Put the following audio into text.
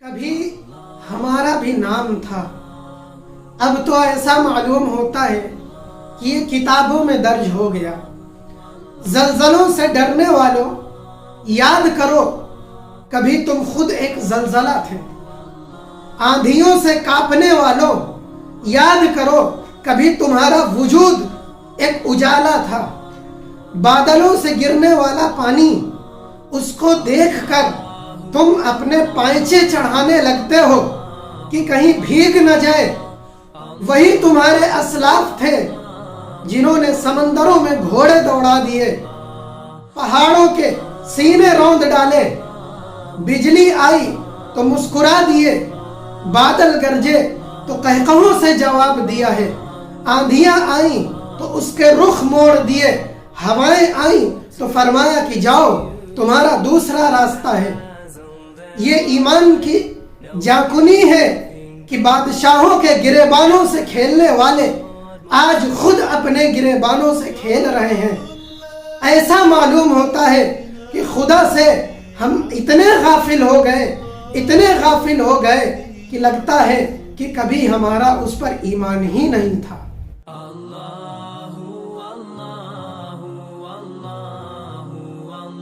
کبھی ہمارا بھی نام تھا، اب تو ایسا معلوم ہوتا ہے کہ یہ کتابوں میں درج ہو گیا۔ زلزلوں سے ڈرنے والوں یاد کرو کبھی تم خود ایک زلزلہ تھے۔ آندھیوں سے کانپنے والوں یاد کرو کبھی تمہارا وجود ایک اجالا تھا۔ بادلوں سے گرنے والا پانی، اس کو دیکھ کر تم اپنے پائچے چڑھانے لگتے ہو کہ کہیں بھیگ نہ جائے۔ وہی تمہارے اسلاف تھے جنہوں نے سمندروں میں گھوڑے دوڑا دیے، پہاڑوں کے سینے روند ڈالے۔ بجلی آئی تو مسکرا دیے، بادل گرجے تو قہقہوں سے جواب دیا ہے۔ آندھیاں آئیں تو اس کے رخ موڑ دیے، ہوائیں آئیں تو فرمایا کہ جاؤ تمہارا دوسرا راستہ ہے۔ یہ ایمان کی جاکنی ہے کہ بادشاہوں کے گریبانوں سے کھیلنے والے آج خود اپنے گریبانوں سے کھیل رہے ہیں۔ ایسا معلوم ہوتا ہے کہ خدا سے ہم اتنے غافل ہو گئے کہ لگتا ہے کہ کبھی ہمارا اس پر ایمان ہی نہیں تھا۔